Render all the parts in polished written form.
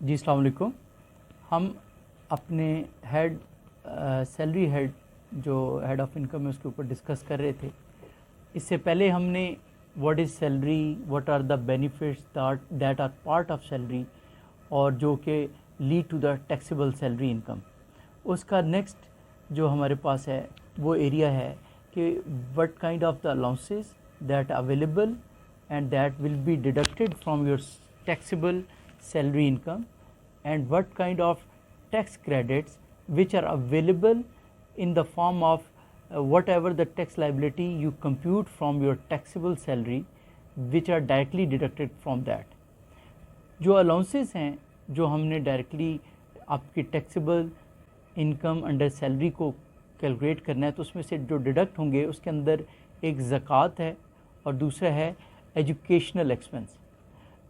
जी अस्सलाम वालेकुम। हम अपने हेड सैलरी हेड जो हेड ऑफ इनकम है उसके ऊपर डिस्कस कर रहे थे। इससे पहले हमने what is salary, what are the benefits that are part of salary और जो कि lead to the taxable salary income, उसका नेक्स्ट जो हमारे पास है वो एरिया है कि what kind of the allowances that available and that will be deducted from your taxable salary income and what kind of tax credits which are available in the form of whatever the tax liability you compute from your taxable salary which are directly deducted from that. जो allowances हैं जो हमने directly आपकी taxable income under salary को calculate करना है तो उसमें से जो डिडक्ट होंगे उसके अंदर एक ज़कात है और दूसरा है एजुकेशनल एक्सपेंस।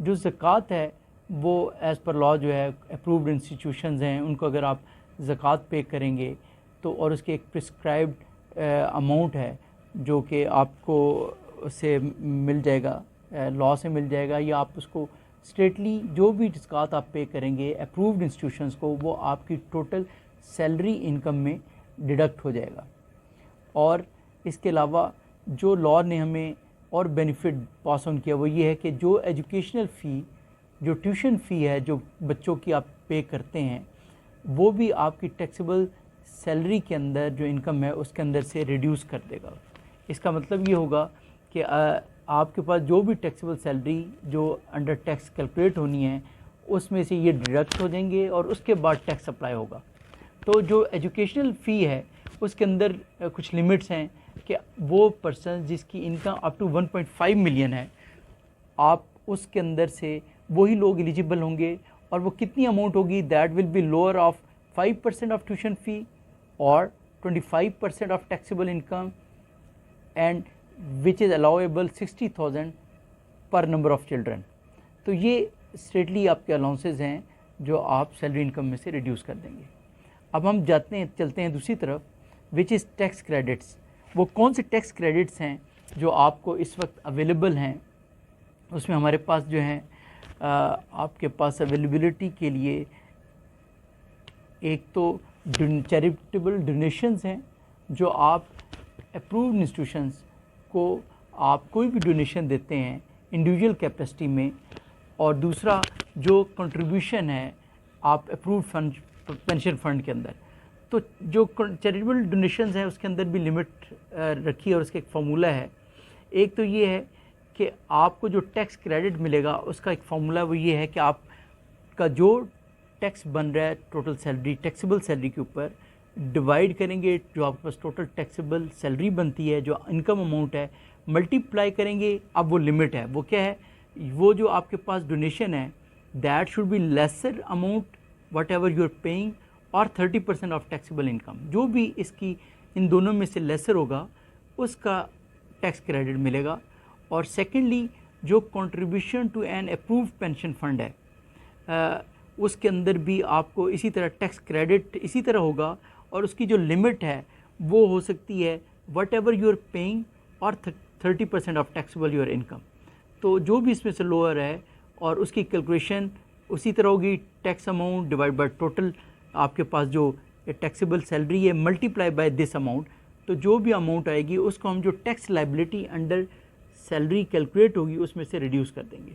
जो ज़कात है वो एज़ पर लॉ जो है अप्रूव्ड इंस्टीट्यूशंस हैं उनको अगर आप ज़कात पे करेंगे तो और उसके एक प्रिस्क्राइब्ड अमाउंट है जो कि आपको से मिल जाएगा, लॉ से मिल जाएगा, या आप उसको स्ट्रेटली जो भी ज़कात आप पे करेंगे अप्रूव्ड इंस्टीट्यूशंस को वो आपकी टोटल सैलरी इनकम में डिडक्ट हो जाएगा। और इसके अलावा जो लॉ ने हमें और बेनिफिट पास ऑन किया वो ये है कि जो एजुकेशनल फ़ी, जो ट्यूशन फ़ी है जो बच्चों की आप पे करते हैं वो भी आपकी टैक्सेबल सैलरी के अंदर जो इनकम है उसके अंदर से रिड्यूस कर देगा। इसका मतलब ये होगा कि आपके पास जो भी टैक्सेबल सैलरी जो अंडर टैक्स कैलकुलेट होनी है उसमें से ये डिडक्ट हो जाएंगे और उसके बाद टैक्स अप्लाई होगा। तो जो एजुकेशनल फ़ी है उसके अंदर कुछ लिमिट्स हैं कि वो पर्सन जिसकी इनकम अप टू 1.5 मिलियन है, आप उसके अंदर से वही लोग एलिजिबल होंगे और वो कितनी अमाउंट होगी, that will be lower of 5% of tuition fee और 25% of taxable income and which is allowable 60,000 पर नंबर ऑफ चिल्ड्रन। तो ये स्ट्रेटली आपके अलाउंसेस हैं जो आप सैलरी इनकम में से रिड्यूस कर देंगे। अब हम चलते हैं दूसरी तरफ, विच इज़ टैक्स क्रेडिट्स। वो कौन से टैक्स क्रेडिट्स हैं जो आपको इस वक्त अवेलेबल हैं। उसमें हमारे पास जो हैं आपके पास अवेलेबिलिटी के लिए एक तो चैरिटेबल डोनेशंस हैं जो आप अप्रूव्ड इंस्टीट्यूशंस को आप कोई भी डोनेशन देते हैं इंडिविजुअल कैपेसिटी में, और दूसरा जो कंट्रीब्यूशन है आप अप्रूव्ड फंड पेंशन फंड के अंदर। तो जो चैरिटेबल डोनेशंस हैं उसके अंदर भी लिमिट रखी है और उसका एक फार्मूला है। एक तो ये है कि आपको जो टैक्स क्रेडिट मिलेगा उसका एक फार्मूला वो ये है कि आपका जो टैक्स बन रहा है टोटल सैलरी टैक्सेबल सैलरी के ऊपर डिवाइड करेंगे, जो आपके पास टोटल टैक्सेबल सैलरी बनती है जो इनकम अमाउंट है मल्टीप्लाई करेंगे। अब वो लिमिट है, वो क्या है, वो जो आपके पास डोनेशन है that should be lesser amount whatever you are paying और 30% ऑफ टैक्सेबल इनकम। जो भी इसकी इन दोनों में से लेसर होगा उसका टैक्स क्रेडिट मिलेगा। और सेकेंडली जो contribution to an approved pension fund है उसके अंदर भी आपको इसी तरह टैक्स क्रेडिट इसी तरह होगा और उसकी जो लिमिट है वो हो सकती है whatever you are paying और 30% ऑफ टैक्सेबल योर इनकम। तो जो भी इसमें से लोअर है और उसकी कैलकुलेशन उसी तरह होगी, tax amount divide by total आपके पास जो टैक्सेबल सैलरी है मल्टीप्लाई बाय दिस अमाउंट। तो जो भी अमाउंट आएगी उसको हम जो tax liability under salary calculate होगी उसमें से रिड्यूस कर देंगे।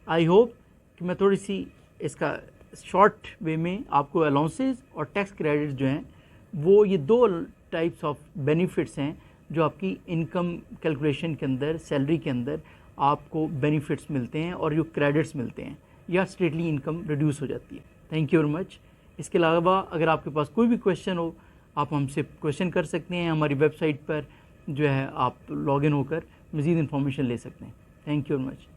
आई होप कि मैं थोड़ी सी इसका शॉर्ट वे में आपको अलाउंसेस और टैक्स क्रेडिट्स जो हैं वो ये दो टाइप्स ऑफ बेनिफिट्स हैं जो आपकी इनकम कैलकुलेशन के अंदर सैलरी के अंदर आपको बेनिफिट्स मिलते हैं और जो क्रेडिट्स मिलते हैं या स्ट्रेटली इनकम रिड्यूस हो जाती है। Thank you very much. इसके अलावा अगर आपके पास कोई भी क्वेश्चन हो आप हमसे क्वेश्चन कर सकते हैं। हमारी वेबसाइट पर जो है आप लॉगिन होकर मज़ीद इन्फॉर्मेशन ले सकते हैं। Thank you very much.